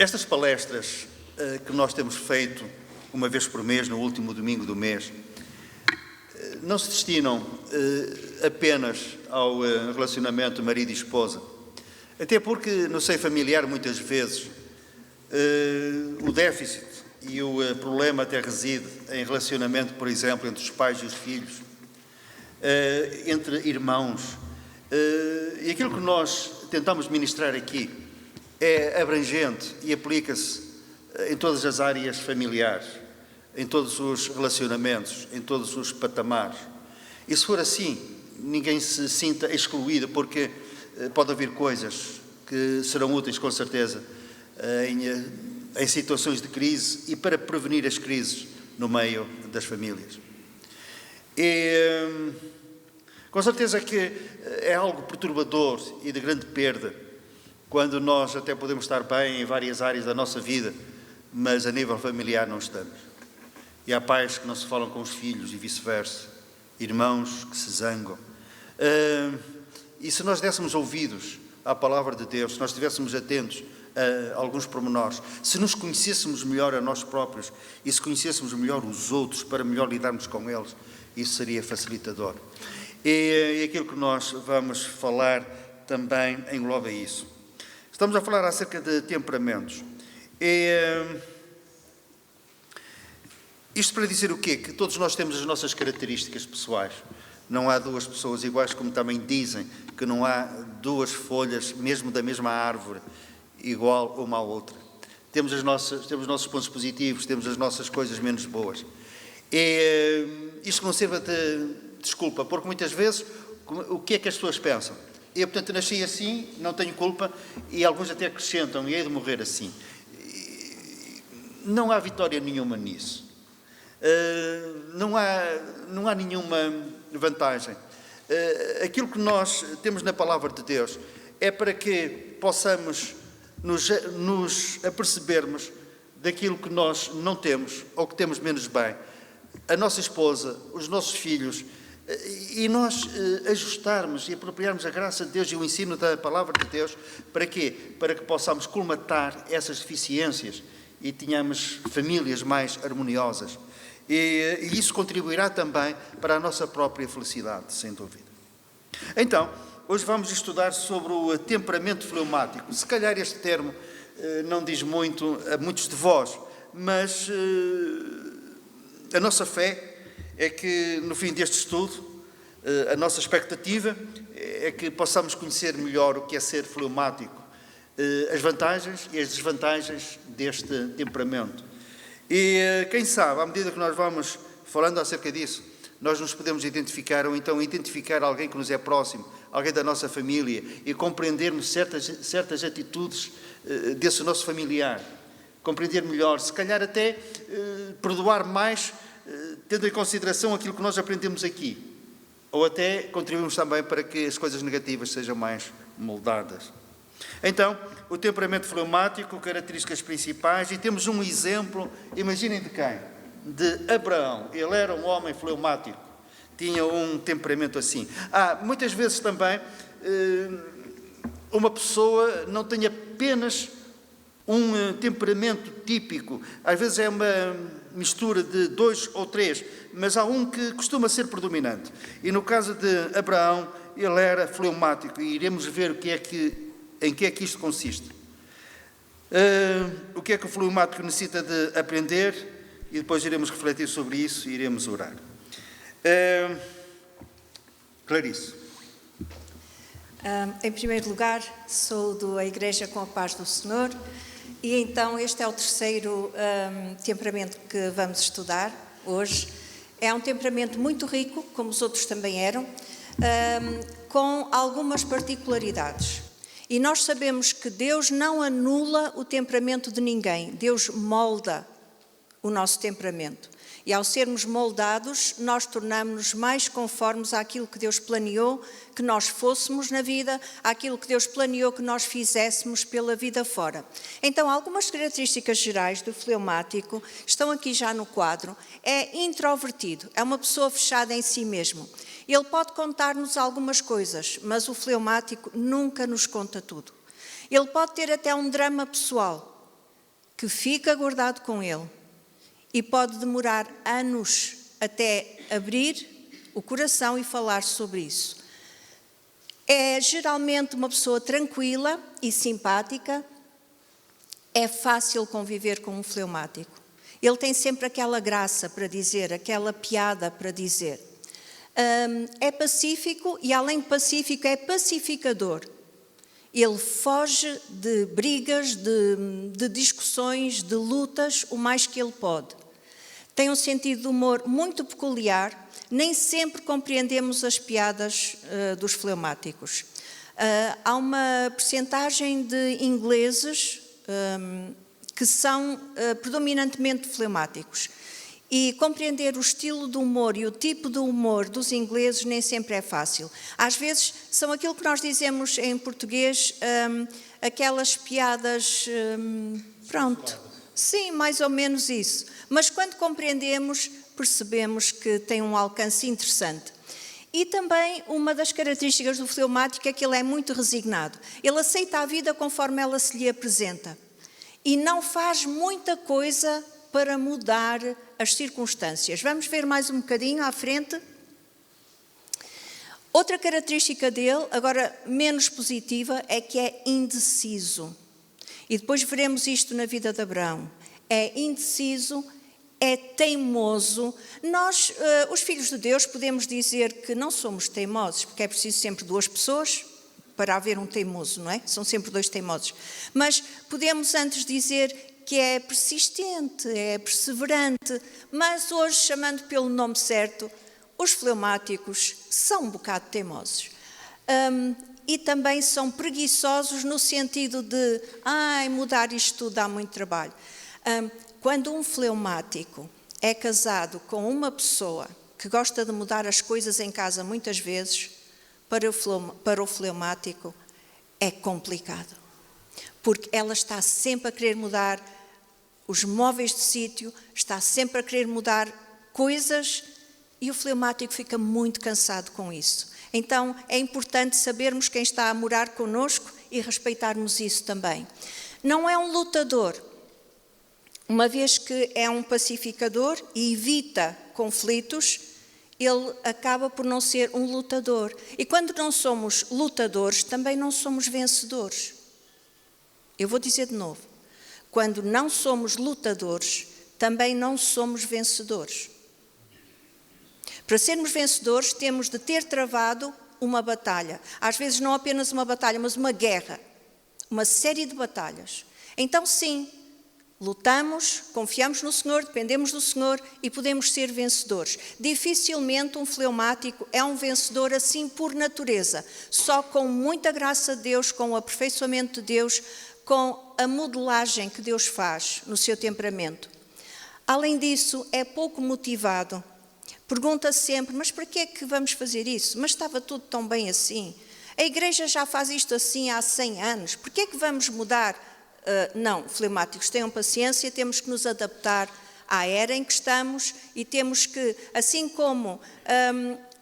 Estas palestras que nós temos feito uma vez por mês, no último domingo do mês, não se destinam apenas ao relacionamento marido e esposa, até porque no seio familiar muitas vezes o déficit e o problema até reside em relacionamento, por exemplo, entre os pais e os filhos, entre irmãos, e aquilo que nós tentamos ministrar aqui é abrangente e aplica-se em todas as áreas familiares, em todos os relacionamentos, em todos os patamares. E se for assim, ninguém se sinta excluído, porque pode haver coisas que serão úteis, com certeza, em situações de crise e para prevenir as crises no meio das famílias. E com certeza que é algo perturbador e de grande perda quando nós até podemos estar bem em várias áreas da nossa vida, mas a nível familiar não estamos. E há pais que não se falam com os filhos e vice-versa, irmãos que se zangam. E se nós dessemos ouvidos à palavra de Deus, se nós estivéssemos atentos a alguns pormenores, se nos conhecêssemos melhor a nós próprios e se conhecêssemos melhor os outros para melhor lidarmos com eles, isso seria facilitador. E aquilo que nós vamos falar também engloba isso. Estamos a falar acerca de temperamentos. Isto para dizer o quê? Que todos nós temos as nossas características pessoais. Não há duas pessoas iguais, como também dizem que não há duas folhas, mesmo da mesma árvore, igual uma à outra. Temos os nossos pontos positivos, temos as nossas coisas menos boas. Isto não serve de desculpa, porque muitas vezes o que é que as pessoas pensam? Eu, portanto, nasci assim, não tenho culpa, e alguns até acrescentam, e hei de morrer assim. Não há vitória nenhuma nisso. Não há nenhuma vantagem. Aquilo que nós temos na palavra de Deus é para que possamos nos apercebermos daquilo que nós não temos ou que temos menos bem. A nossa esposa, os nossos filhos, e nós ajustarmos e apropriarmos a graça de Deus e o ensino da palavra de Deus. Para quê? Para que possamos colmatar essas deficiências e tenhamos famílias mais harmoniosas. E isso contribuirá também para a nossa própria felicidade, sem dúvida. Então, hoje vamos estudar sobre o temperamento fleumático. Se calhar este termo não diz muito a muitos de vós, mas a nossa fé é que, no fim deste estudo, a nossa expectativa é que possamos conhecer melhor o que é ser fleumático, as vantagens e as desvantagens deste temperamento. E quem sabe, à medida que nós vamos falando acerca disso, nós nos podemos identificar, ou então identificar alguém que nos é próximo, alguém da nossa família, e compreendermos certas atitudes desse nosso familiar. Compreender melhor, se calhar até perdoar mais, tendo em consideração aquilo que nós aprendemos aqui. Ou até contribuímos também para que as coisas negativas sejam mais moldadas. Então, o temperamento fleumático, características principais, e temos um exemplo, imaginem de quem? De Abraão. Ele era um homem fleumático, tinha um temperamento assim. Muitas vezes também, uma pessoa não tem apenas um temperamento típico, às vezes é uma mistura de 2 ou 3, mas há um que costuma ser predominante. E no caso de Abraão, ele era fleumático, e iremos ver em que é que isto consiste. O que é que o fleumático necessita de aprender, e depois iremos refletir sobre isso e iremos orar. Clarice. Em primeiro lugar, saúdo a Igreja com a paz do Senhor, e então este é o terceiro temperamento que vamos estudar hoje. É um temperamento muito rico, como os outros também eram, com algumas particularidades. E nós sabemos que Deus não anula o temperamento de ninguém, Deus molda o nosso temperamento. E ao sermos moldados, nós tornamos-nos mais conformes àquilo que Deus planeou que nós fôssemos na vida, àquilo que Deus planeou que nós fizéssemos pela vida fora. Então, algumas características gerais do fleumático estão aqui já no quadro. É introvertido, é uma pessoa fechada em si mesmo. Ele pode contar-nos algumas coisas, mas o fleumático nunca nos conta tudo. Ele pode ter até um drama pessoal, que fica guardado com ele e pode demorar anos até abrir o coração e falar sobre isso. É geralmente uma pessoa tranquila e simpática. É fácil conviver com um fleumático. Ele tem sempre aquela graça para dizer, aquela piada para dizer. É pacífico e, além de pacífico, é pacificador. Ele foge de brigas, de discussões, de lutas, o mais que ele pode. Tem um sentido de humor muito peculiar. Nem sempre compreendemos as piadas dos fleumáticos. Há uma percentagem de ingleses que são predominantemente fleumáticos. E compreender o estilo de humor e o tipo de humor dos ingleses nem sempre é fácil. Às vezes são aquilo que nós dizemos em português, aquelas piadas, pronto, sim, mais ou menos isso. Mas quando compreendemos, percebemos que tem um alcance interessante. E também uma das características do fleumático é que ele é muito resignado. Ele aceita a vida conforme ela se lhe apresenta. E não faz muita coisa para mudar as circunstâncias. Vamos ver mais um bocadinho à frente. Outra característica dele, agora menos positiva, é que é indeciso. E depois veremos isto na vida de Abraão. É indeciso, é teimoso. Nós, os filhos de Deus, podemos dizer que não somos teimosos, porque é preciso sempre duas pessoas para haver um teimoso, não é? São sempre dois teimosos. Mas podemos antes dizer que é persistente, é perseverante, mas hoje, chamando pelo nome certo, os fleumáticos são um bocado teimosos. E também são preguiçosos no sentido de, mudar isto tudo dá muito trabalho. Quando um fleumático é casado com uma pessoa que gosta de mudar as coisas em casa muitas vezes, para o fleumático é complicado. Porque ela está sempre a querer mudar os móveis de sítio, está sempre a querer mudar coisas e o fleumático fica muito cansado com isso. Então é importante sabermos quem está a morar connosco e respeitarmos isso também. Não é um lutador, uma vez que é um pacificador e evita conflitos, ele acaba por não ser um lutador. E quando não somos lutadores, também não somos vencedores. Eu vou dizer de novo. Quando não somos lutadores, também não somos vencedores. Para sermos vencedores, temos de ter travado uma batalha. Às vezes não apenas uma batalha, mas uma guerra. Uma série de batalhas. Então sim, lutamos, confiamos no Senhor, dependemos do Senhor e podemos ser vencedores. Dificilmente um fleumático é um vencedor assim por natureza. Só com muita graça de Deus, com o aperfeiçoamento de Deus, com a modelagem que Deus faz no seu temperamento. Além disso, é pouco motivado. Pergunta sempre, mas para que é que vamos fazer isso? Mas estava tudo tão bem assim. A igreja já faz isto assim há 100 anos. Por que é que vamos mudar? Não, fleumáticos, tenham paciência, temos que nos adaptar à era em que estamos e temos que, assim como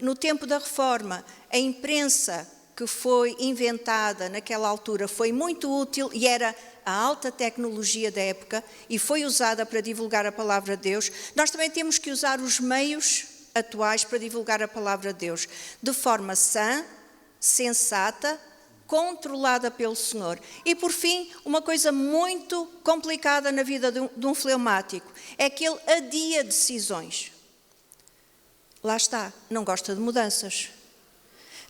no tempo da Reforma, a imprensa que foi inventada naquela altura foi muito útil e era a alta tecnologia da época e foi usada para divulgar a palavra de Deus, nós também temos que usar os meios atuais para divulgar a palavra de Deus de forma sã, sensata, controlada pelo Senhor. E por fim, uma coisa muito complicada na vida de um fleumático é que ele adia decisões. Lá está, não gosta de mudanças.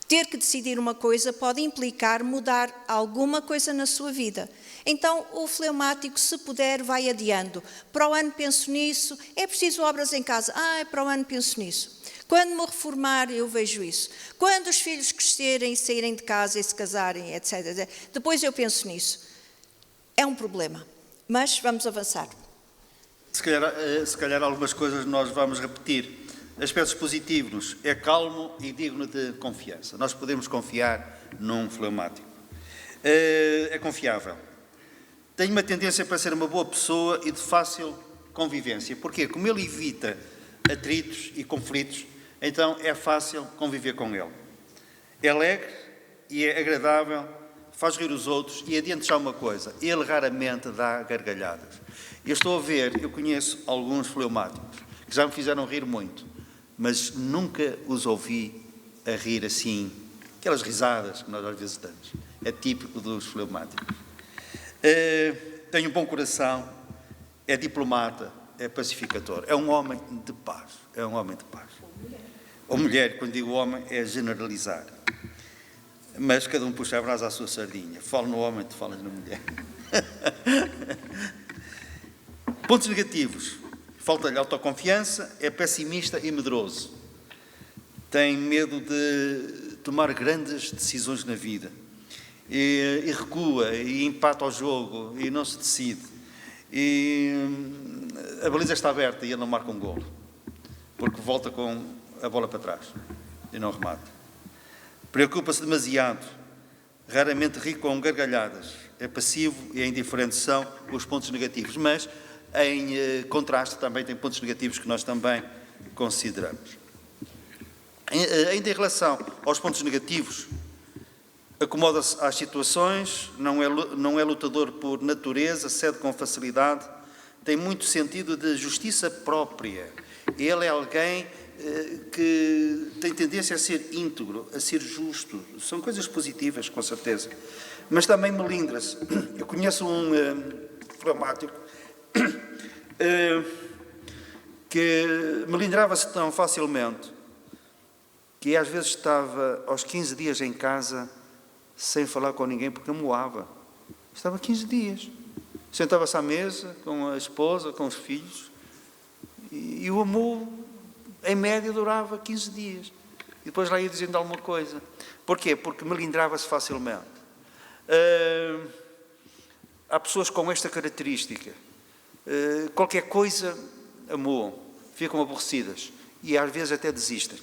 Ter que decidir uma coisa pode implicar mudar alguma coisa na sua vida. Então, o fleumático, se puder, vai adiando. Para o ano penso nisso, é preciso obras em casa. Para o ano penso nisso. Quando me reformar, eu vejo isso. Quando os filhos crescerem e saírem de casa e se casarem, etc. Depois eu penso nisso. É um problema. Mas vamos avançar. Se calhar algumas coisas nós vamos repetir. Aspectos positivos, é calmo e digno de confiança. Nós podemos confiar num fleumático. É confiável. Tem uma tendência para ser uma boa pessoa e de fácil convivência. Porquê? Como ele evita atritos e conflitos, então é fácil conviver com ele. É alegre e é agradável, faz rir os outros e adiante já uma coisa, ele raramente dá gargalhadas. Eu estou a ver, eu conheço alguns fleumáticos que já me fizeram rir muito, mas nunca os ouvi a rir assim, aquelas risadas que nós às vezes damos. É típico dos fleumáticos. Tem um bom coração, é diplomata, é pacificador, é um homem de paz, é um homem de paz. Ou mulher, quando digo homem, é generalizar. Mas cada um puxa a brasa à sua sardinha. Falo no homem, tu falas na mulher. Pontos negativos. Falta-lhe autoconfiança, é pessimista e medroso. Tem medo de tomar grandes decisões na vida. E recua, e empata o jogo, e não se decide. E a baliza está aberta e ele não marca um golo. Porque volta com a bola para trás e não remata. Preocupa-se demasiado. Raramente ri com gargalhadas. É passivo e é indiferente, são os pontos negativos. Mas, em contraste, também tem pontos negativos que nós também consideramos. Ainda em relação aos pontos negativos, acomoda-se às situações, não é lutador por natureza, cede com facilidade, tem muito sentido de justiça própria. Ele é alguém que tem tendência a ser íntegro, a ser justo. São coisas positivas, com certeza. Mas também melindra-se. Eu conheço um fleumático que melindrava-se tão facilmente que às vezes estava aos 15 dias em casa sem falar com ninguém porque amoava. Estava 15 dias. Sentava-se à mesa com a esposa, com os filhos, e o amor, em média, durava 15 dias. E depois lá ia dizendo alguma coisa. Porquê? Porque melindrava-se facilmente. Há pessoas com esta característica. Qualquer coisa amoam, ficam aborrecidas e às vezes até desistem,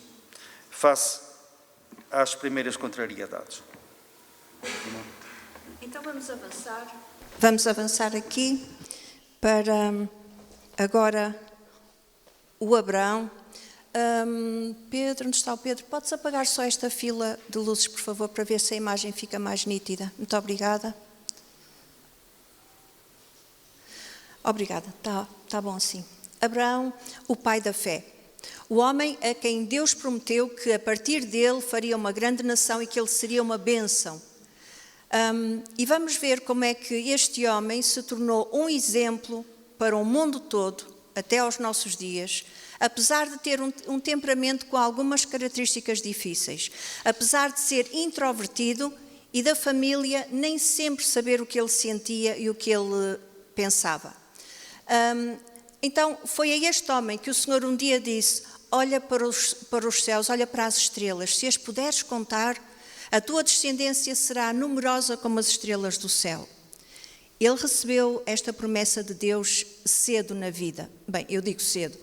face às primeiras contrariedades. Então vamos avançar. Vamos avançar aqui para agora o Abraão. Pedro, onde está o Pedro? Podes apagar só esta fila de luzes, por favor, para ver se a imagem fica mais nítida. Muito obrigada. Obrigada, está bom assim. Abraão, o pai da fé. O homem a quem Deus prometeu que a partir dele faria uma grande nação e que ele seria uma bênção. E vamos ver como é que este homem se tornou um exemplo para o mundo todo, até aos nossos dias, apesar de ter um temperamento com algumas características difíceis, apesar de ser introvertido e da família nem sempre saber o que ele sentia e o que ele pensava. Então, foi a este homem que o Senhor um dia disse: olha para os céus, olha para as estrelas, se as puderes contar, a tua descendência será numerosa como as estrelas do céu. Ele recebeu esta promessa de Deus cedo na vida. Bem, eu digo cedo,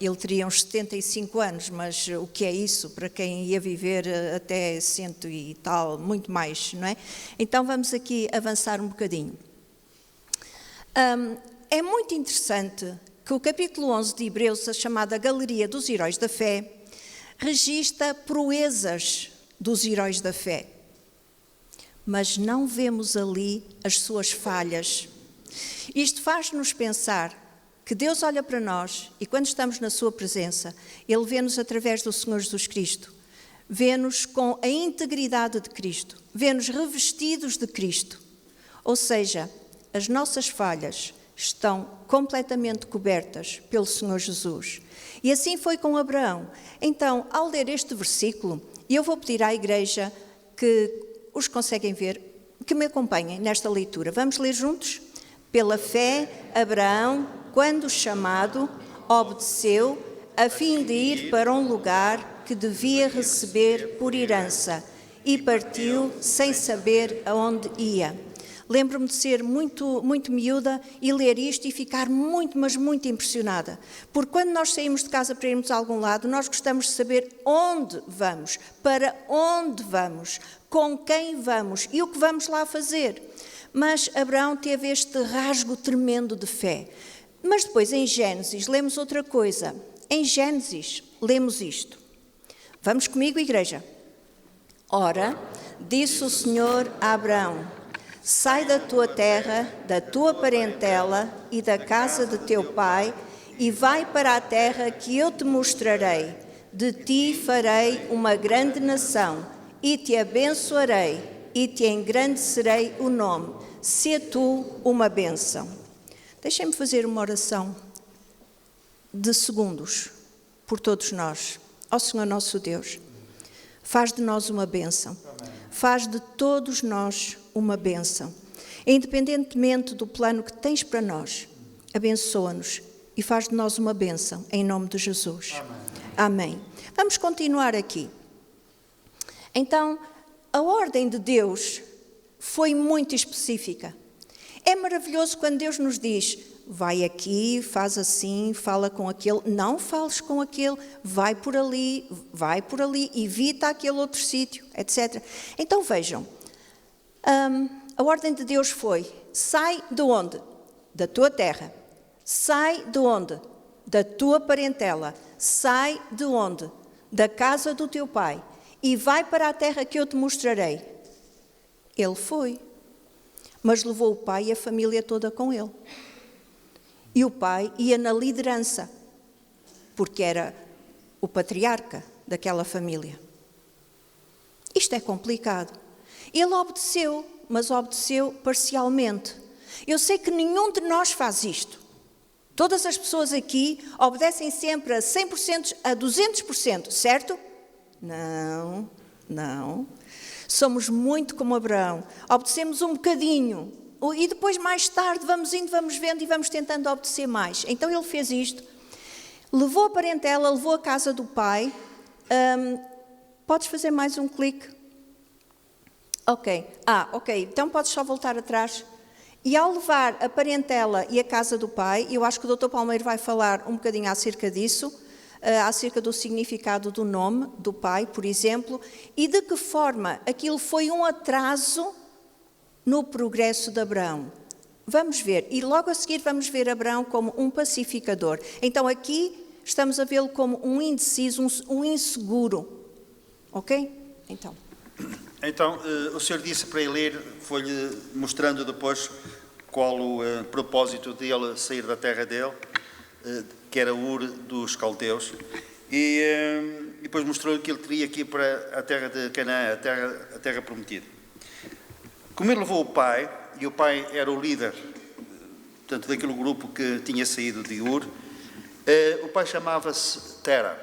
ele teria uns 75 anos, mas o que é isso para quem ia viver até 100 e tal, muito mais, não é? Então vamos aqui avançar um bocadinho. É muito interessante que o capítulo 11 de Hebreus, a chamada Galeria dos Heróis da Fé, registra proezas dos heróis da fé. Mas não vemos ali as suas falhas. Isto faz-nos pensar que Deus olha para nós e quando estamos na sua presença, Ele vê-nos através do Senhor Jesus Cristo. Vê-nos com a integridade de Cristo. Vê-nos revestidos de Cristo. Ou seja, as nossas falhas estão completamente cobertas pelo Senhor Jesus. E assim foi com Abraão. Então, ao ler este versículo, eu vou pedir à igreja que os conseguem ver, que me acompanhem nesta leitura. Vamos ler juntos? Pela fé, Abraão, quando chamado, obedeceu, a fim de ir para um lugar que devia receber por herança, e partiu sem saber aonde ia. Lembro-me de ser muito miúda e ler isto e ficar muito, mas muito impressionada. Porque quando nós saímos de casa para irmos a algum lado, nós gostamos de saber onde vamos, para onde vamos, com quem vamos e o que vamos lá fazer. Mas Abraão teve este rasgo tremendo de fé. Mas depois em Gênesis lemos outra coisa. Em Gênesis lemos isto. Vamos comigo, igreja? Ora, disse o Senhor a Abraão: sai da tua terra, da tua parentela e da casa de teu pai, e vai para a terra que eu te mostrarei. De ti farei uma grande nação, e te abençoarei, e te engrandecerei o nome. Sê tu uma bênção. Deixem-me fazer uma oração de segundos por todos nós. Ó Senhor nosso Deus, faz de nós uma bênção. Faz de todos nós uma bênção. Independentemente do plano que tens para nós, abençoa-nos e faz de nós uma bênção, em nome de Jesus. Amém. Vamos continuar aqui. Então, a ordem de Deus foi muito específica. É maravilhoso quando Deus nos diz: vai aqui, faz assim, fala com aquele, não fales com aquele, vai por ali, evita aquele outro sítio, etc. Então vejam, a ordem de Deus foi: sai de onde? Da tua terra. Sai de onde? Da tua parentela. Sai de onde? Da casa do teu pai. E vai para a terra que eu te mostrarei. Ele foi, mas levou o pai e a família toda com ele. E o pai ia na liderança, porque era o patriarca daquela família. Isto é complicado. Ele obedeceu, mas obedeceu parcialmente. Eu sei que nenhum de nós faz isto. Todas as pessoas aqui obedecem sempre a 100%, a 200%, certo? Não, não. Somos muito como Abraão. Obedecemos um bocadinho. E depois, mais tarde, vamos indo, vamos vendo e vamos tentando obedecer mais. Então ele fez isto. Levou a parentela, levou a casa do pai. Podes fazer mais um clique? Ok. Ok. Então podes só voltar atrás. E ao levar a parentela e a casa do pai, eu acho que o Dr. Palmeiro vai falar um bocadinho acerca disso, acerca do significado do nome do pai, por exemplo, e de que forma aquilo foi um atraso no progresso de Abraão. Vamos ver, e logo a seguir vamos ver Abraão como um pacificador. Então aqui estamos a vê-lo como um indeciso, um inseguro. Ok? Então, o Senhor disse para ele ler, foi-lhe mostrando depois qual o propósito dele sair da terra dele, que era Ur dos Caldeus, e depois mostrou-lhe que ele teria que ir para a terra de Canaã, a terra prometida. Como ele levou o pai, e o pai era o líder, portanto, daquele grupo que tinha saído de Ur, o pai chamava-se Tera.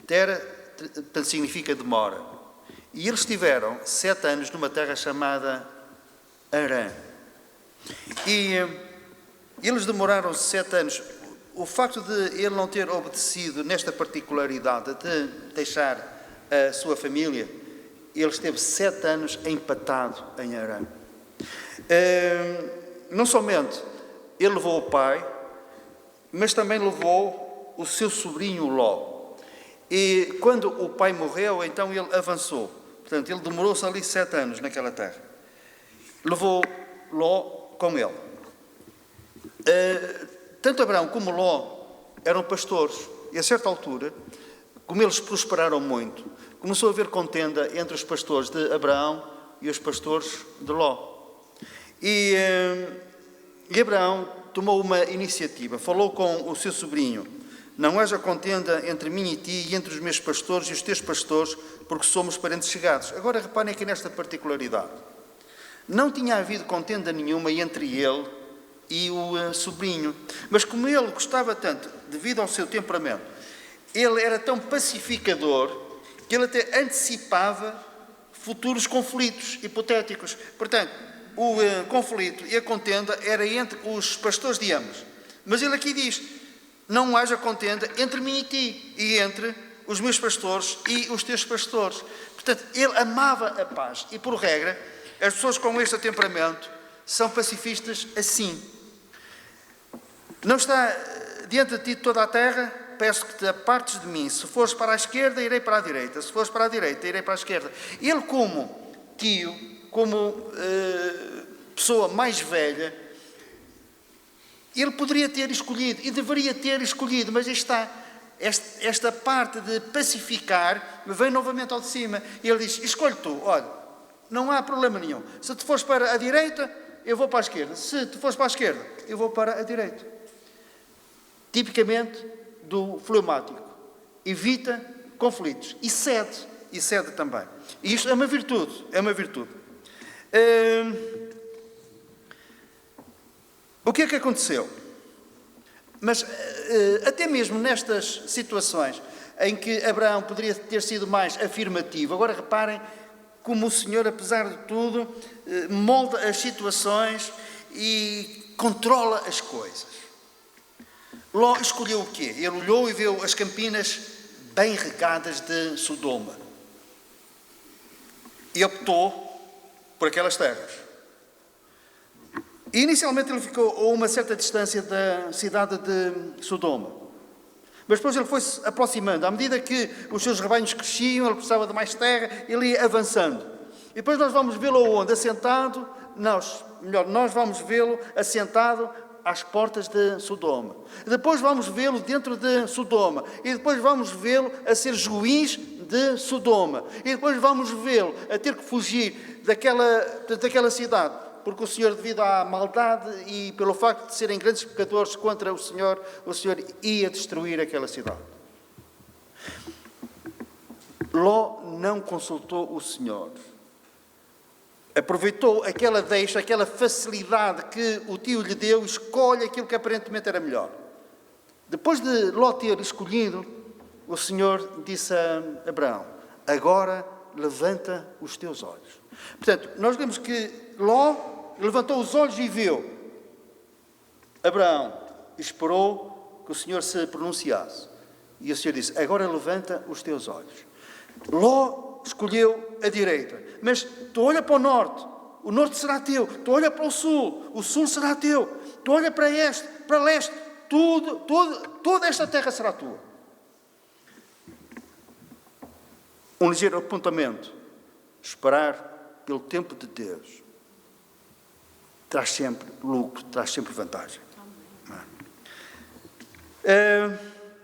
Tera, portanto, significa demora. E eles tiveram 7 anos numa terra chamada Harã. E eles demoraram 7 anos. O facto de ele não ter obedecido nesta particularidade de deixar a sua família, ele esteve 7 anos empatado em Harã. Não somente ele levou o pai, mas também levou o seu sobrinho Ló. E quando o pai morreu, então ele avançou. Portanto, ele demorou-se ali 7 anos naquela terra. Levou Ló com ele. Tanto Abraão como Ló eram pastores. E a certa altura, como eles prosperaram muito, começou a haver contenda entre os pastores de Abraão e os pastores de Ló. E Abraão tomou uma iniciativa. Falou com o seu sobrinho: não haja contenda entre mim e ti, e entre os meus pastores e os teus pastores, porque somos parentes chegados. Agora reparem aqui nesta particularidade. Não tinha havido contenda nenhuma entre ele e o sobrinho. Mas como ele gostava tanto, devido ao seu temperamento, ele era tão pacificador, que ele até antecipava futuros conflitos hipotéticos. Portanto, o conflito e a contenda era entre os pastores de ambos. Mas ele aqui diz: não haja contenda entre mim e ti, e entre os meus pastores e os teus pastores. Portanto, ele amava a paz. E, por regra, as pessoas com este temperamento são pacifistas assim. Não está diante de ti toda a terra, peço que te apartes de mim. Se fores para a esquerda, irei para a direita. Se fores para a direita, irei para a esquerda. Ele, como tio, como pessoa mais velha, ele poderia ter escolhido, e deveria ter escolhido, mas está, esta parte de pacificar vem novamente ao de cima. E ele diz: escolhe tu, olha, Não há problema nenhum. Se tu fores para a direita, eu vou para a esquerda. Se tu fores para a esquerda, eu vou para a direita. Tipicamente do fleumático. Evita conflitos. E cede também. E isto é uma virtude. O que é que aconteceu? Mas até mesmo nestas situações em que Abraão poderia ter sido mais afirmativo, agora reparem como o Senhor, apesar de tudo, molda as situações e controla as coisas. Ló escolheu o quê? Ele olhou e viu as campinas bem regadas de Sodoma. E optou por aquelas terras. E inicialmente ele ficou a uma certa distância da cidade de Sodoma. Mas depois ele foi-se aproximando. À medida que os seus rebanhos cresciam, ele precisava de mais terra, ele ia avançando. E depois nós vamos vê-lo onde? Assentado, nós vamos vê-lo assentado às portas de Sodoma. Depois vamos vê-lo dentro de Sodoma. E depois vamos vê-lo a ser juiz de Sodoma. E depois vamos vê-lo a ter que fugir daquela cidade. Porque o Senhor, devido à maldade e pelo facto de serem grandes pecadores contra o Senhor ia destruir aquela cidade. Ló não consultou o Senhor. Aproveitou aquela deixa, aquela facilidade que o tio lhe deu, escolhe aquilo que aparentemente era melhor. Depois de Ló ter escolhido, o Senhor disse a Abraão: agora levanta os teus olhos. Portanto, nós vemos que Ló levantou os olhos e viu. Abraão esperou que o Senhor se pronunciasse. E o Senhor disse: agora levanta os teus olhos. Ló escolheu a direita. Mas tu olha para o norte será teu. Tu olha para o sul será teu. Tu olha para este, para leste, toda esta terra será tua. Um ligeiro apontamento. Esperar pelo tempo de Deus traz sempre lucro, traz sempre vantagem.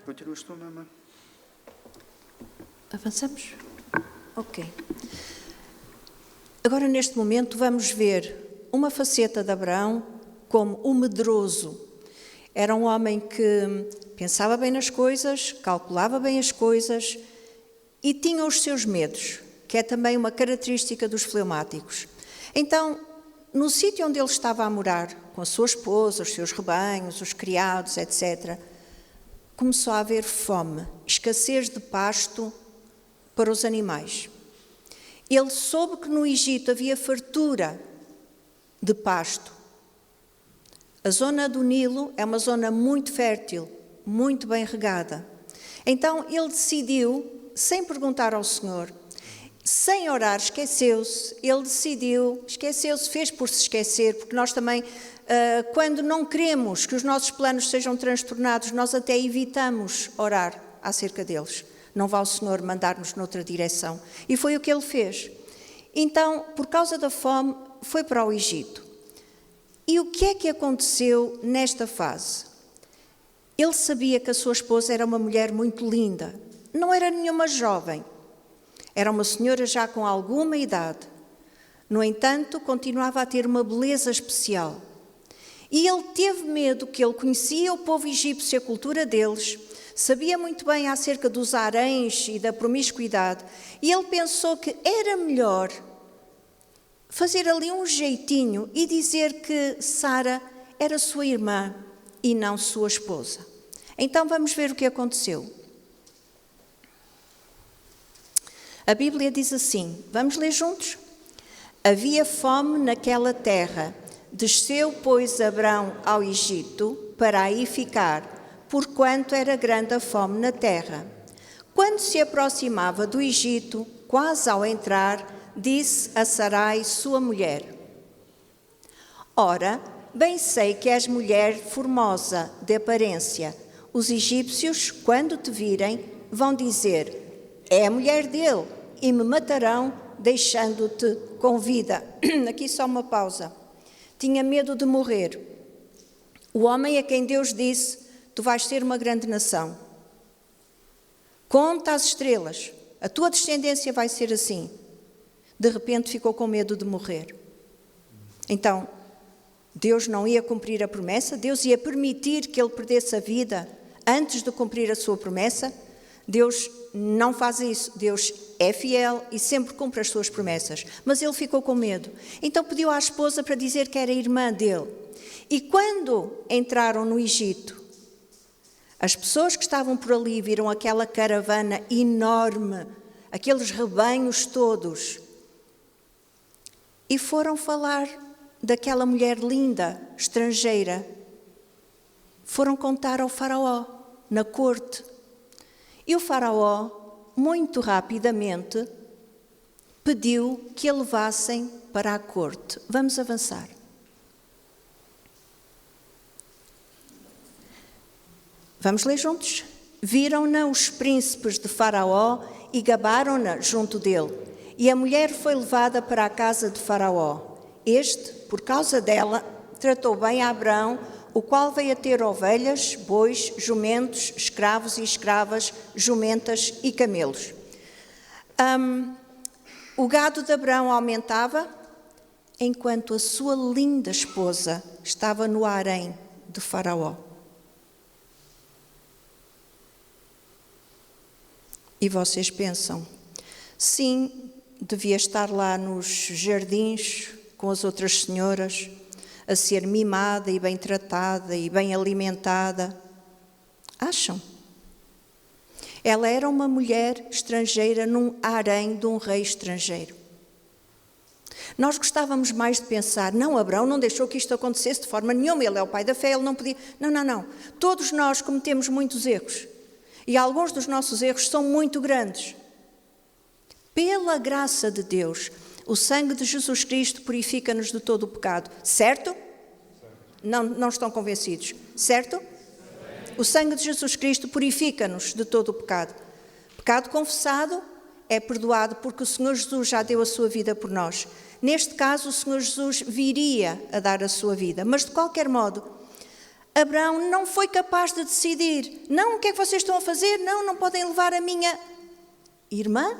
Continuas tu, mamãe? Avançamos? Ok. Agora, neste momento, vamos ver uma faceta de Abraão como o medroso. Era um homem que pensava bem nas coisas, calculava bem as coisas e tinha os seus medos, que é também uma característica dos fleumáticos. Então, no sítio onde ele estava a morar, com a sua esposa, os seus rebanhos, os criados, etc., começou a haver fome, escassez de pasto para os animais. Ele soube que no Egito havia fartura de pasto. A zona do Nilo é uma zona muito fértil, muito bem regada. Então ele decidiu, sem perguntar ao Senhor, sem orar, esqueceu-se, ele decidiu, esqueceu-se, fez por se esquecer, porque nós também, quando não queremos que os nossos planos sejam transtornados, nós até evitamos orar acerca deles. Não vá o Senhor mandar-nos noutra direção. E foi o que ele fez. Então, por causa da fome, foi para o Egito. E o que é que aconteceu nesta fase? Ele sabia que a sua esposa era uma mulher muito linda. Não era nenhuma jovem. Era uma senhora já com alguma idade. No entanto, continuava a ter uma beleza especial. E ele teve medo, que ele conhecia o povo egípcio e a cultura deles, sabia muito bem acerca dos haréns e da promiscuidade, e ele pensou que era melhor fazer ali um jeitinho e dizer que Sara era sua irmã e não sua esposa. Então vamos ver o que aconteceu. A Bíblia diz assim, vamos ler juntos? Havia fome naquela terra, desceu, pois, Abrão ao Egito para aí ficar, porquanto era grande a fome na terra. Quando se aproximava do Egito, quase ao entrar, disse a Sarai, sua mulher: ora, bem sei que és mulher formosa de aparência. Os egípcios, quando te virem, vão dizer: é a mulher dele, e me matarão, deixando-te com vida. Aqui só uma pausa. Tinha medo de morrer. O homem a quem Deus disse: tu vais ser uma grande nação. Conta as estrelas, a tua descendência vai ser assim. de repente ficou com medo de morrer. Então, Deus não ia cumprir a promessa? Deus ia permitir que ele perdesse a vida antes de cumprir a sua promessa? Deus não faz isso. Deus é fiel e sempre cumpre as suas promessas. Mas ele ficou com medo. Então pediu à esposa para dizer que era irmã dele. E quando entraram no Egito, as pessoas que estavam por ali viram aquela caravana enorme, aqueles rebanhos todos, e foram falar daquela mulher linda, estrangeira. Foram contar ao faraó, na corte. E o faraó, muito rapidamente, pediu que a levassem para a corte. Vamos avançar. Vamos ler juntos? Viram-na os príncipes de Faraó e gabaram-na junto dele. E a mulher foi levada para a casa de Faraó. Este, por causa dela, tratou bem a Abrão, o qual veio a ter ovelhas, bois, jumentos, escravos e escravas, jumentas e camelos. O gado de Abrão aumentava, enquanto a sua linda esposa estava no harém de Faraó. E vocês pensam, sim, devia estar lá nos jardins com as outras senhoras, a ser mimada e bem tratada e bem alimentada. Acham? Ela era uma mulher estrangeira num harém de um rei estrangeiro. Nós gostávamos mais de pensar, não, Abrão não deixou que isto acontecesse de forma nenhuma, ele é o pai da fé, ele não podia... Não. Todos nós cometemos muitos erros. E alguns dos nossos erros são muito grandes. Pela graça de Deus, o sangue de Jesus Cristo purifica-nos de todo o pecado. Certo? Não estão convencidos. Certo? O sangue de Jesus Cristo purifica-nos de todo o pecado. Pecado confessado é perdoado porque o Senhor Jesus já deu a sua vida por nós. Neste caso, o Senhor Jesus viria a dar a sua vida. Mas, de qualquer modo, Abrão não foi capaz de decidir. Não, o que é que vocês estão a fazer? Não podem levar a minha irmã,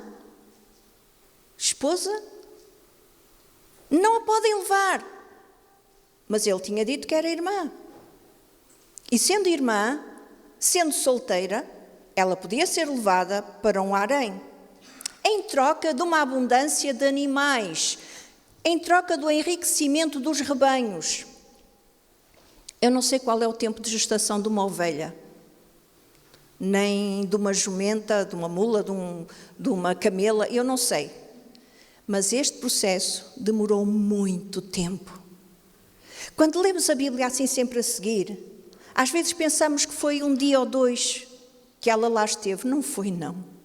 esposa. Não a podem levar. Mas ele tinha dito que era irmã. E sendo irmã, sendo solteira, ela podia ser levada para um harém. Em troca de uma abundância de animais, em troca do enriquecimento dos rebanhos. Eu não sei qual é o tempo de gestação de uma ovelha, nem de uma jumenta, de uma mula, de uma camela, eu não sei. Mas este processo demorou muito tempo. Quando lemos a Bíblia assim sempre a seguir, às vezes pensamos que foi um dia ou dois que ela lá esteve. Não foi,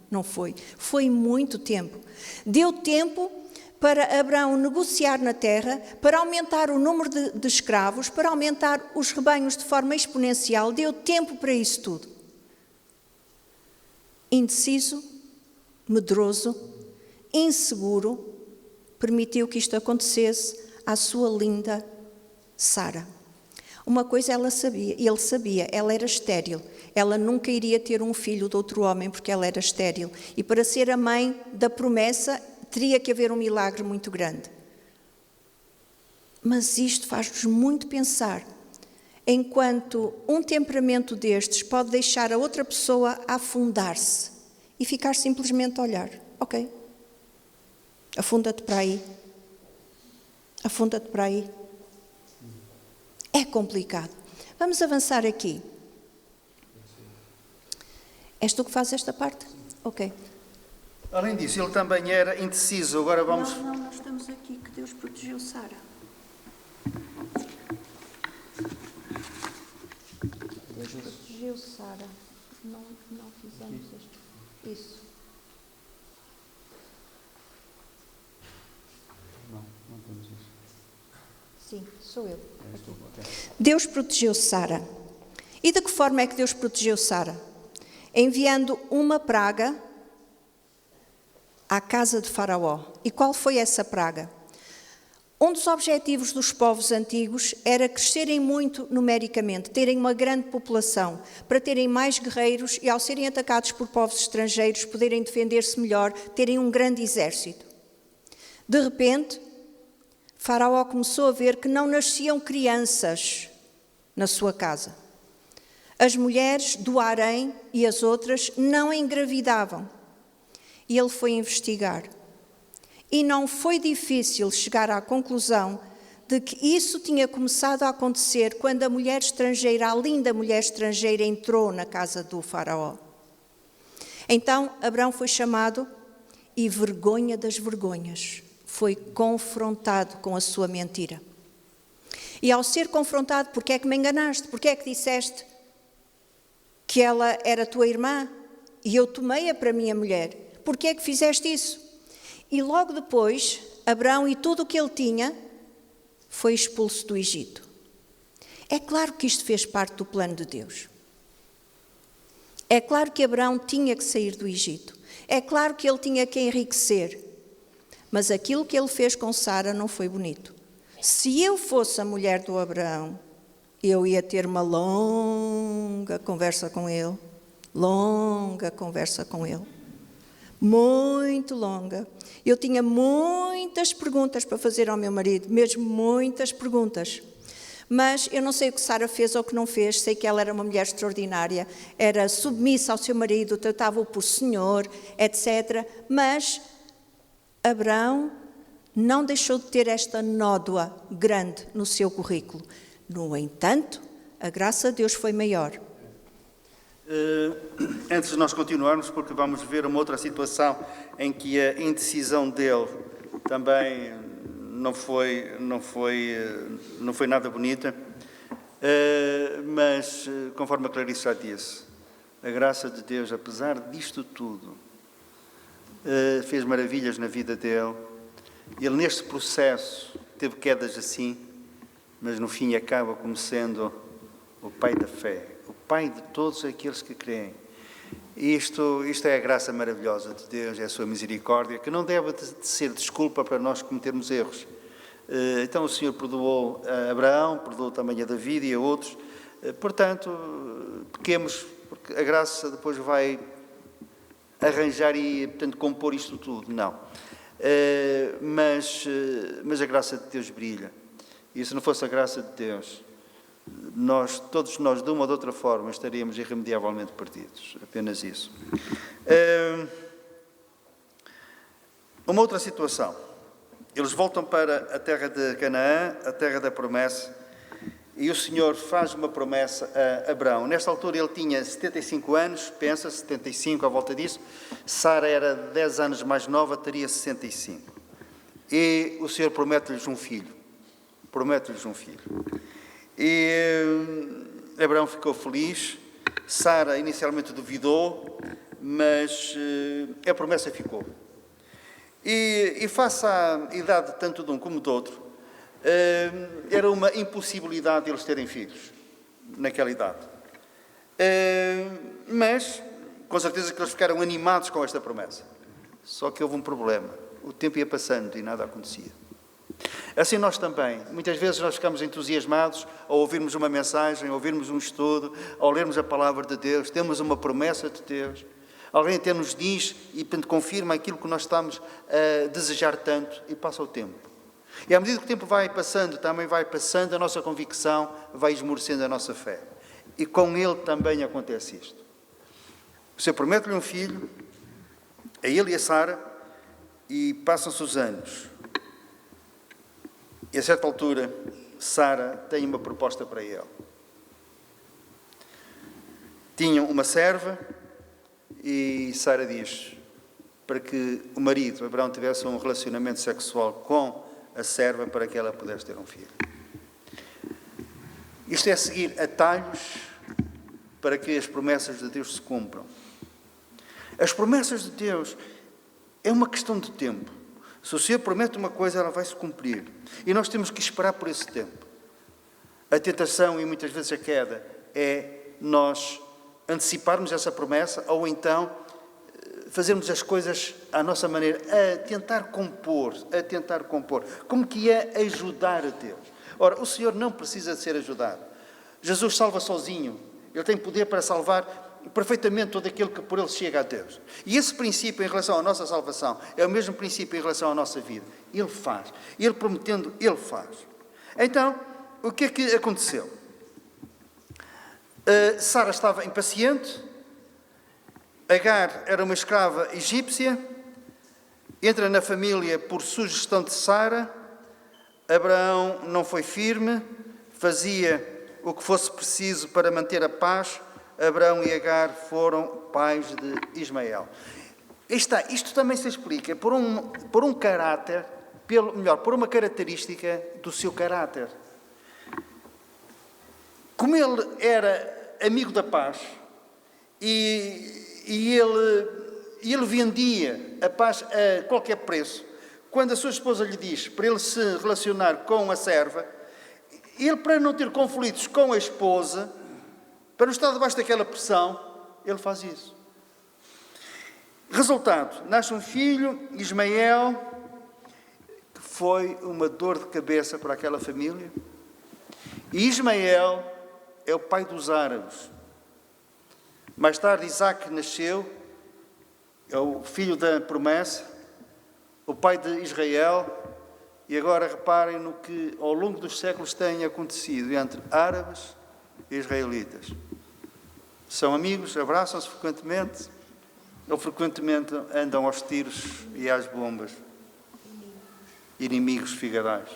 não foi. Foi muito tempo. Deu tempo para Abrão negociar na terra, para aumentar o número de escravos, para aumentar os rebanhos de forma exponencial. Deu tempo para isso tudo. Indeciso, medroso, inseguro, permitiu que isto acontecesse à sua linda Sara. Uma coisa ele sabia, ela era estéril. Ela nunca iria ter um filho de outro homem porque ela era estéril. E para ser a mãe da promessa, teria que haver um milagre muito grande. Mas isto faz-nos muito pensar, enquanto um temperamento destes pode deixar a outra pessoa afundar-se e ficar simplesmente a olhar. Ok, afunda-te para aí. Afunda-te para aí. É complicado. Vamos avançar aqui. És tu que fazes esta parte? Ok. Além disso, ele também era indeciso. Agora vamos... Não, nós estamos aqui, que Deus protegeu Sara. Deus protegeu Sara. Não fizemos isto. Isso. Não temos isso. Sim, sou eu. Deus protegeu Sara. E de que forma é que Deus protegeu Sara? Enviando uma praga à casa de Faraó. E qual foi essa praga? Um dos objetivos dos povos antigos era crescerem muito numericamente, terem uma grande população, para terem mais guerreiros e, ao serem atacados por povos estrangeiros, poderem defender-se melhor, terem um grande exército. De repente, Faraó começou a ver que não nasciam crianças na sua casa. As mulheres do harém e as outras não engravidavam. E ele foi investigar. E não foi difícil chegar à conclusão de que isso tinha começado a acontecer quando a mulher estrangeira, a linda mulher estrangeira, entrou na casa do Faraó. Então, Abrão foi chamado e, vergonha das vergonhas, foi confrontado com a sua mentira. E ao ser confrontado, porque é que me enganaste? Porque é que disseste que ela era tua irmã e eu tomei-a para minha mulher? Porque é que fizeste isso? E logo depois, Abrão e tudo o que ele tinha foi expulso do Egito. É claro que isto fez parte do plano de Deus. É claro que Abrão tinha que sair do Egito. É claro que ele tinha que enriquecer. Mas aquilo que ele fez com Sara não foi bonito. Se eu fosse a mulher do Abraão, eu ia ter uma longa conversa com ele. Longa conversa com ele. Muito longa. Eu tinha muitas perguntas para fazer ao meu marido, mesmo muitas perguntas. Mas eu não sei o que Sara fez ou o que não fez, sei que ela era uma mulher extraordinária, era submissa ao seu marido, tratava-o por senhor, etc. Mas Abrão não deixou de ter esta nódoa grande no seu currículo. No entanto, a graça de Deus foi maior. Antes de nós continuarmos, porque vamos ver uma outra situação em que a indecisão dele também não foi nada bonita, mas conforme a Clarice já disse, a graça de Deus, apesar disto tudo, fez maravilhas na vida dele. Ele neste processo teve quedas assim, mas no fim acaba como sendo o pai da fé, o pai de todos aqueles que creem. Isto é a graça maravilhosa de Deus, é a sua misericórdia, que não deve de ser desculpa para nós cometermos erros. Então o Senhor perdoou a Abraão, perdoou também a David e a outros. Portanto, pequemos, porque a graça depois vai arranjar e, portanto, compor isto tudo. Não. Mas a graça de Deus brilha. E se não fosse a graça de Deus, todos nós, de uma ou de outra forma, estaríamos irremediavelmente perdidos. Apenas isso. Uma outra situação. Eles voltam para a terra de Canaã, a terra da promessa, e o Senhor faz uma promessa a Abrão. Nesta altura ele tinha 75 anos, pensa, 75 à volta disso. Sara era 10 anos mais nova, teria 65. E o Senhor promete-lhes um filho. Promete-lhes um filho. E Abrão ficou feliz. Sara inicialmente duvidou, mas a promessa ficou. E face à idade tanto de um como do outro, era uma impossibilidade eles terem filhos naquela idade. Mas, com certeza que eles ficaram animados com esta promessa. Só que houve um problema. O tempo ia passando e nada acontecia. Assim nós também. Muitas vezes nós ficamos entusiasmados ao ouvirmos uma mensagem, ao ouvirmos um estudo, ao lermos a palavra de Deus, temos uma promessa de Deus. Alguém até nos diz e confirma aquilo que nós estamos a desejar tanto e passa o tempo. E à medida que o tempo vai passando, também vai passando a nossa convicção, vai esmorecendo a nossa fé. E com ele também acontece isto. O Senhor promete-lhe um filho, a ele e a Sara, e passam-se os anos. E a certa altura, Sara tem uma proposta para ele. Tinham uma serva e Sara diz para que o marido, Abraão, tivesse um relacionamento sexual com a serva para que ela pudesse ter um filho. Isto é seguir atalhos para que as promessas de Deus se cumpram. As promessas de Deus é uma questão de tempo. Se o Senhor promete uma coisa, ela vai se cumprir. E nós temos que esperar por esse tempo. A tentação e muitas vezes a queda é nós anteciparmos essa promessa ou então fazermos as coisas à nossa maneira, a tentar compor, como que é ajudar a Deus. Ora, o Senhor não precisa de ser ajudado. Jesus salva sozinho. Ele tem poder para salvar perfeitamente todo aquele que por ele chega a Deus. E esse princípio em relação à nossa salvação é o mesmo princípio em relação à nossa vida. Ele faz. Ele prometendo, Ele faz. Então, o que é que aconteceu? Sara estava impaciente. Agar era uma escrava egípcia. Entra na família por sugestão de Sara. Abraão não foi firme. Fazia o que fosse preciso para manter a paz. Abraão e Agar foram pais de Ismael. Isto também se explica por um caráter, por uma característica do seu caráter. Como ele era amigo da paz e ele vendia a paz a qualquer preço, quando a sua esposa lhe diz para ele se relacionar com a serva, ele, para não ter conflitos com a esposa, para não estar debaixo daquela pressão, ele faz isso. Resultado, nasce um filho, Ismael, que foi uma dor de cabeça para aquela família. E Ismael é o pai dos árabes. Mais tarde, Isaac nasceu, é o filho da promessa, o pai de Israel. E agora reparem no que ao longo dos séculos tem acontecido entre árabes e israelitas. São amigos, abraçam-se frequentemente, ou frequentemente andam aos tiros e às bombas. Inimigos figarais.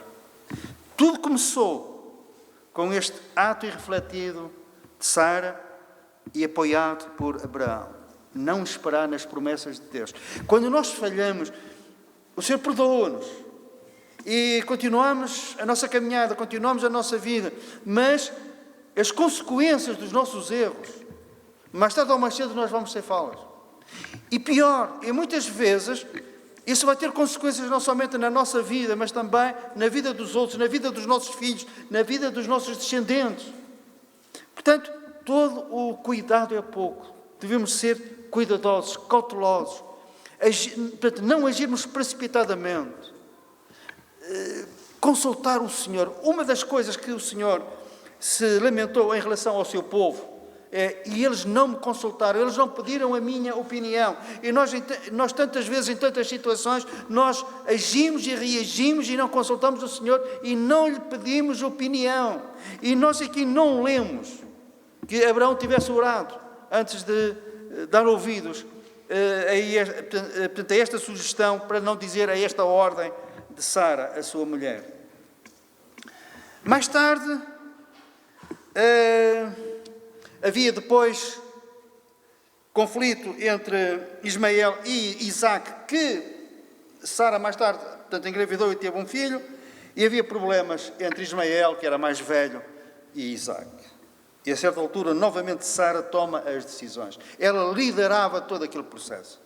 Tudo começou com este ato irrefletido de Sara e apoiado por Abraão. Não esperar nas promessas de Deus. Quando nós falhamos, o Senhor perdoa-nos. E continuamos a nossa caminhada, continuamos a nossa vida, mas as consequências dos nossos erros, mais tarde ou mais cedo nós vamos ceifá-las. E pior, e muitas vezes, isso vai ter consequências não somente na nossa vida, mas também na vida dos outros, na vida dos nossos filhos, na vida dos nossos descendentes. Portanto, todo o cuidado é pouco. Devemos ser cuidadosos, cautelosos, portanto, não agirmos precipitadamente. Consultar o Senhor. Uma das coisas que o Senhor se lamentou em relação ao seu povo e eles não me consultaram, eles não pediram a minha opinião. E nós tantas vezes, em tantas situações, nós agimos e reagimos e não consultamos o Senhor e não lhe pedimos opinião. E nós aqui não lemos que Abraão tivesse orado antes de dar ouvidos a esta sugestão, para não dizer a esta ordem de Sara, a sua mulher. Mais tarde, havia depois conflito entre Ismael e Isaac, que Sara mais tarde, portanto, engravidou e teve um filho, e havia problemas entre Ismael, que era mais velho, e Isaac. E a certa altura, novamente, Sara toma as decisões. Ela liderava todo aquele processo.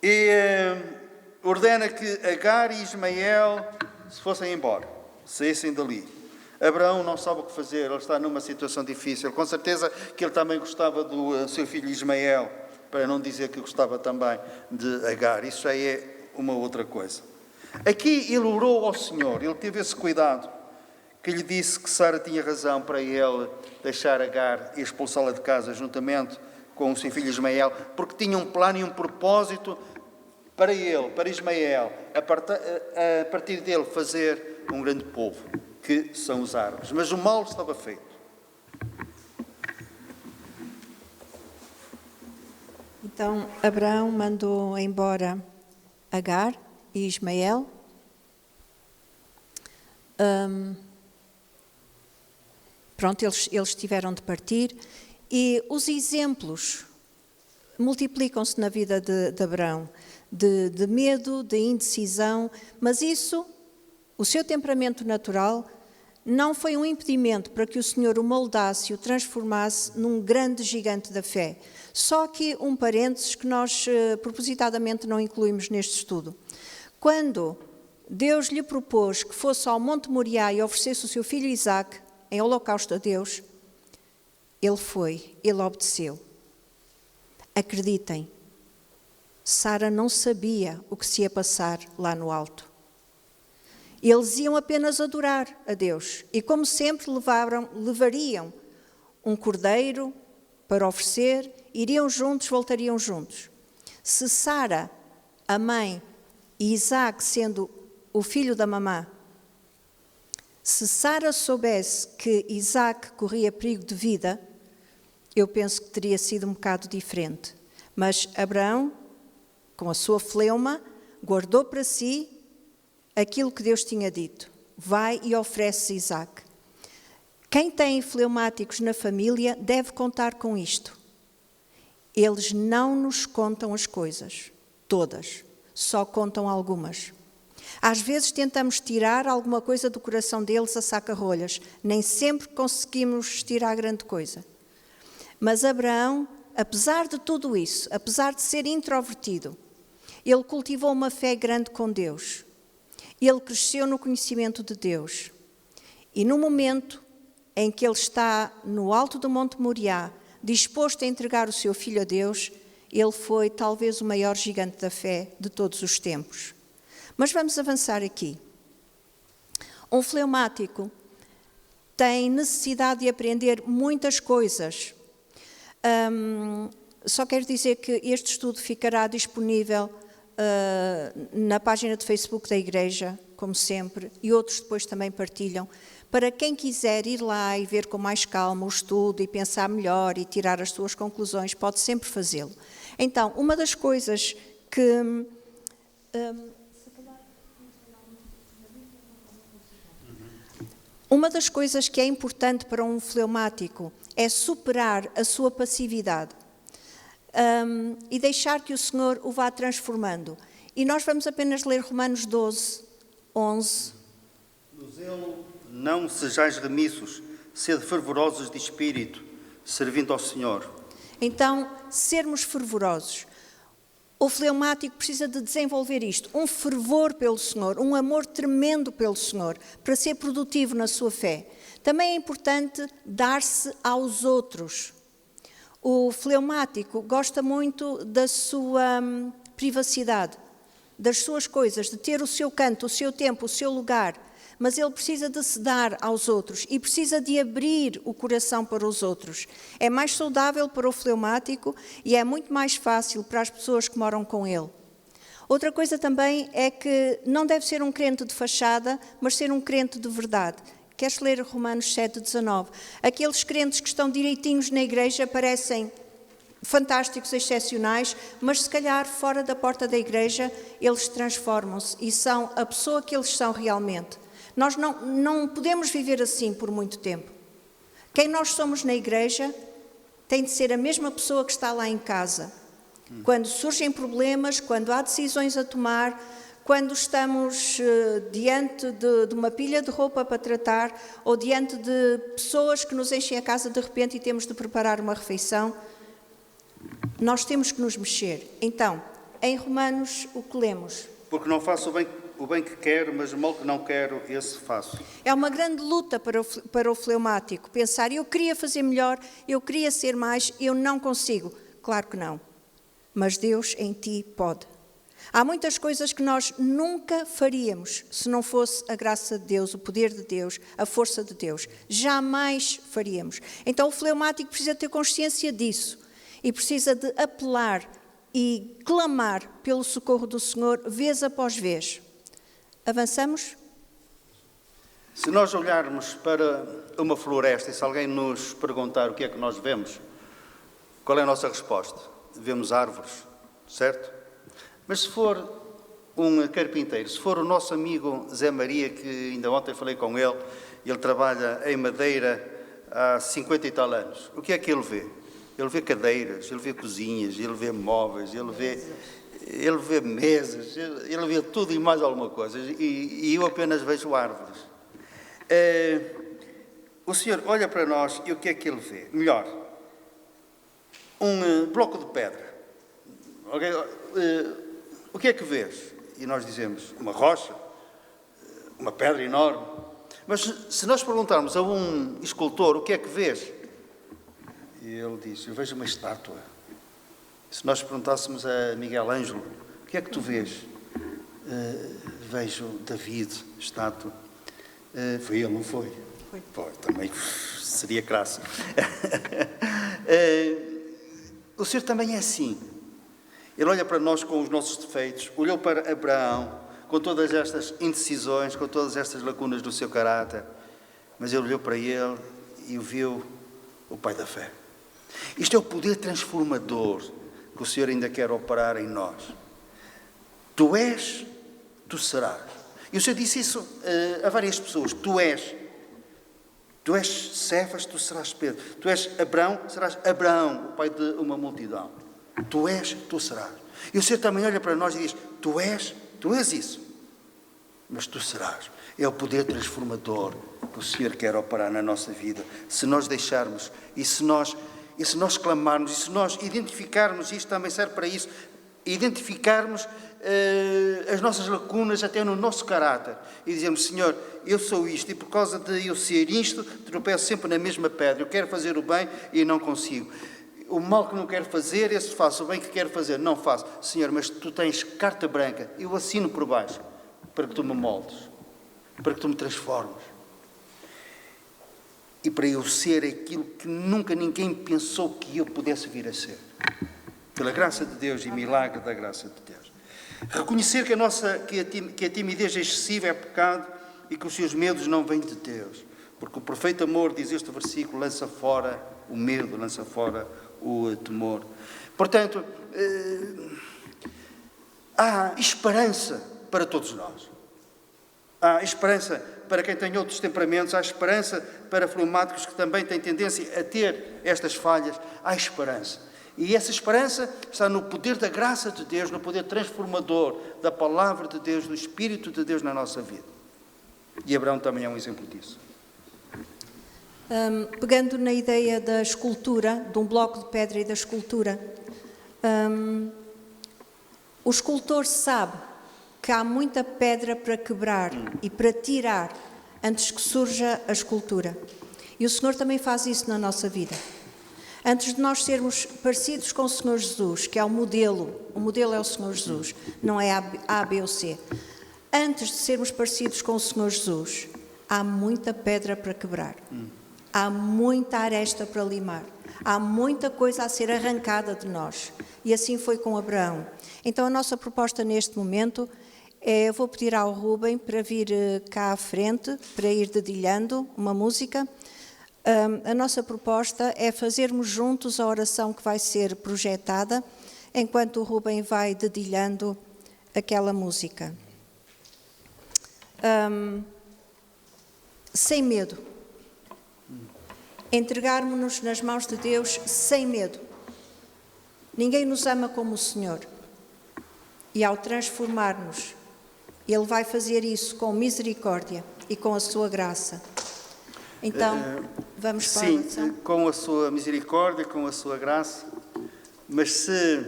E ordena que Agar e Ismael se fossem embora, saíssem dali. Abraão não sabe o que fazer, ele está numa situação difícil. Com certeza que ele também gostava do seu filho Ismael, para não dizer que gostava também de Agar. Isso aí é uma outra coisa. Aqui ele orou ao Senhor, ele teve esse cuidado, que lhe disse que Sara tinha razão para ele deixar Agar e expulsá-la de casa juntamente com o seu filho Ismael, porque tinha um plano e um propósito para ele, para Ismael, a partir dele fazer um grande povo, que são os árabes. Mas o mal estava feito. Então, Abraão mandou embora Agar e Ismael. Pronto, eles tiveram de partir. E os exemplos multiplicam-se na vida de Abraão. De medo, de indecisão, mas isso, o seu temperamento natural, não foi um impedimento para que o Senhor o moldasse e o transformasse num grande gigante da fé. Só que um parênteses que nós propositadamente não incluímos neste estudo. Quando Deus lhe propôs que fosse ao Monte Moriá e oferecesse o seu filho Isaac em holocausto a Deus, ele foi, ele obedeceu. Acreditem, Sara não sabia o que se ia passar lá no alto. Eles iam apenas adorar a Deus e, como sempre, levariam um cordeiro para oferecer, iriam juntos, voltariam juntos. Se Sara, a mãe, e Isaac sendo o filho da mamã, se Sara soubesse que Isaac corria perigo de vida, eu penso que teria sido um bocado diferente. Mas Abraão, com a sua fleuma, guardou para si aquilo que Deus tinha dito. Vai e oferece Isaac. Quem tem fleumáticos na família deve contar com isto. Eles não nos contam as coisas, todas, só contam algumas. Às vezes tentamos tirar alguma coisa do coração deles a saca-rolhas, nem sempre conseguimos tirar grande coisa. Mas Abraão, apesar de tudo isso, apesar de ser introvertido, ele cultivou uma fé grande com Deus. Ele cresceu no conhecimento de Deus. E no momento em que ele está no alto do Monte Moriá, disposto a entregar o seu filho a Deus, ele foi talvez o maior gigante da fé de todos os tempos. Mas vamos avançar aqui. Um fleumático tem necessidade de aprender muitas coisas. Só quero dizer que este estudo ficará disponível na página de Facebook da Igreja, como sempre, e outros depois também partilham. Para quem quiser ir lá e ver com mais calma o estudo e pensar melhor e tirar as suas conclusões, pode sempre fazê-lo. Então, uma das coisas que... Uma das coisas que é importante para um fleumático é superar a sua passividade e deixar que o Senhor o vá transformando. E nós vamos apenas ler Romanos 12, 11. No zelo não sejais remissos, sede fervorosos de espírito, servindo ao Senhor. Então, sermos fervorosos. O fleumático precisa de desenvolver isto, um fervor pelo Senhor, um amor tremendo pelo Senhor, para ser produtivo na sua fé. Também é importante dar-se aos outros. O fleumático gosta muito da sua privacidade, das suas coisas, de ter o seu canto, o seu tempo, o seu lugar, mas ele precisa de se dar aos outros e precisa de abrir o coração para os outros. É mais saudável para o fleumático e é muito mais fácil para as pessoas que moram com ele. Outra coisa também é que não deve ser um crente de fachada, mas ser um crente de verdade. Queres ler Romanos 7:19? Aqueles crentes que estão direitinhos na igreja parecem fantásticos, excepcionais, mas se calhar fora da porta da igreja eles transformam-se e são a pessoa que eles são realmente. Nós não podemos viver assim por muito tempo. Quem nós somos na igreja tem de ser a mesma pessoa que está lá em casa. Quando surgem problemas, quando há decisões a tomar, quando estamos diante de uma pilha de roupa para tratar ou diante de pessoas que nos enchem a casa de repente e temos de preparar uma refeição, nós temos que nos mexer. Então, em Romanos, o que lemos? Porque não faço o bem que quero, mas o mal que não quero, esse faço. É uma grande luta para o fleumático. Pensar, eu queria fazer melhor, eu queria ser mais, eu não consigo. Claro que não. Mas Deus em ti pode. Há muitas coisas que nós nunca faríamos se não fosse a graça de Deus, o poder de Deus, a força de Deus. Jamais faríamos. Então o fleumático precisa ter consciência disso e precisa de apelar e clamar pelo socorro do Senhor vez após vez. Avançamos? Se nós olharmos para uma floresta e se alguém nos perguntar o que é que nós vemos, qual é a nossa resposta? Vemos árvores, certo? Mas se for um carpinteiro, se for o nosso amigo Zé Maria, que ainda ontem falei com ele, ele trabalha em madeira há 50 e tal anos, o que é que ele vê? Ele vê cadeiras, ele vê cozinhas, ele vê móveis, ele vê mesas, ele vê tudo e mais alguma coisa, e eu apenas vejo árvores. O Senhor olha para nós e o que é que ele vê? Melhor, um bloco de pedra. Okay? O que é que vês? E nós dizemos, uma rocha, uma pedra enorme. Mas se nós perguntarmos a um escultor, o que é que vês? E ele diz, eu vejo uma estátua. Se nós perguntássemos a Miguel Ângelo, o que é que tu vês? Vejo David, estátua. Foi ele, não foi? Foi. Também seria crasso. O Senhor também é assim. Ele olha para nós com os nossos defeitos, olhou para Abraão com todas estas indecisões, com todas estas lacunas do seu caráter, mas ele olhou para ele e o viu o pai da fé. Isto é o poder transformador que o Senhor ainda quer operar em nós. Tu és, tu serás. E o Senhor disse isso a várias pessoas. Tu és Cefas, tu serás Pedro. Tu és Abraão, serás Abraão, o pai de uma multidão. Tu és, tu serás. E o Senhor também olha para nós e diz, tu és isso, mas tu serás. É o poder transformador que o Senhor quer operar na nossa vida. Se nós deixarmos, e se nós clamarmos, e se nós identificarmos, isto também serve para isso, identificarmos as nossas lacunas até no nosso caráter e dizermos, Senhor, eu sou isto e por causa de eu ser isto, tropeço sempre na mesma pedra. Eu quero fazer o bem e não consigo. O mal que não quero fazer, esse faço. O bem que quero fazer, não faço. Senhor, mas tu tens carta branca. Eu assino por baixo para que tu me moldes, para que tu me transformes. E para eu ser aquilo que nunca ninguém pensou que eu pudesse vir a ser. Pela graça de Deus e milagre da graça de Deus. Reconhecer que a timidez excessiva é pecado e que os seus medos não vêm de Deus. Porque o perfeito amor, diz este versículo, lança fora o medo, lança fora o temor. Portanto, há esperança para todos nós. Há esperança para quem tem outros temperamentos, há esperança para fleumáticos que também têm tendência a ter estas falhas. Há esperança. E essa esperança está no poder da graça de Deus, no poder transformador da palavra de Deus, do Espírito de Deus na nossa vida. E Abraão também é um exemplo disso. Pegando na ideia da escultura, de um bloco de pedra e da escultura, o escultor sabe que há muita pedra para quebrar e para tirar antes que surja a escultura. E o Senhor também faz isso na nossa vida. Antes de nós sermos parecidos com o Senhor Jesus, que é o modelo é o Senhor Jesus, não é A, B ou C. Antes de sermos parecidos com o Senhor Jesus, há muita pedra para quebrar. Há muita aresta para limar. Há muita coisa a ser arrancada de nós. E assim foi com Abraão. Então a nossa proposta neste momento é, eu vou pedir ao Rubem para vir cá à frente, para ir dedilhando uma música. A nossa proposta é fazermos juntos a oração que vai ser projetada, enquanto o Rubem vai dedilhando aquela música. Sem medo. Entregarmos-nos nas mãos de Deus sem medo. Ninguém nos ama como o Senhor. E ao transformar-nos, Ele vai fazer isso com misericórdia e com a sua graça. Então, vamos para a oração. Sim, com a sua misericórdia, com a sua graça, mas se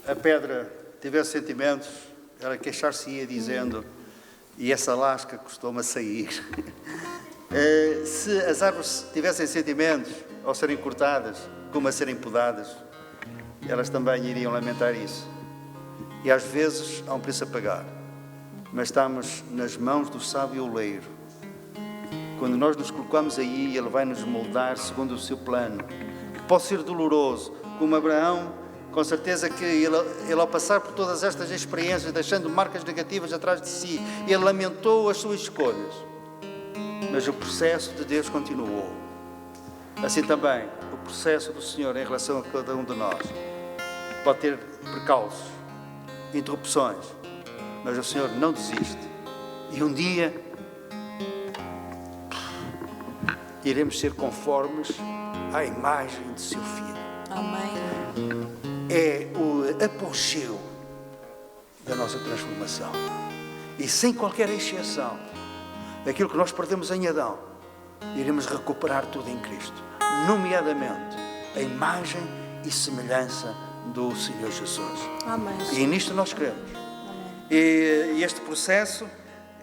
a pedra tivesse sentimentos, ela queixar-se-ia dizendo, e essa lasca custou-me a sair. Se as árvores tivessem sentimentos, ao serem cortadas, como a serem podadas, elas também iriam lamentar isso. E às vezes há um preço a pagar, mas estamos nas mãos do sábio oleiro. Quando nós nos colocamos aí, Ele vai nos moldar segundo o seu plano, que pode ser doloroso, como Abraão, com certeza que ele ao passar por todas estas experiências, deixando marcas negativas atrás de si, ele lamentou as suas escolhas, mas o processo de Deus continuou. Assim também, o processo do Senhor em relação a cada um de nós pode ter percalços, interrupções, mas o Senhor não desiste. E um dia iremos ser conformes à imagem de seu Filho. Amém. É o apogeu da nossa transformação. E sem qualquer exceção, daquilo que nós perdemos em Adão, iremos recuperar tudo em Cristo. Nomeadamente, a imagem e semelhança do Senhor Jesus. Amém. E nisto nós cremos. Amém. E este processo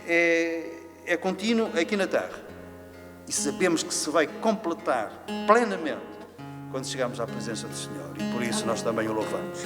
é contínuo aqui na Terra. E sabemos que se vai completar plenamente quando chegarmos à presença do Senhor. E por isso nós também o louvamos.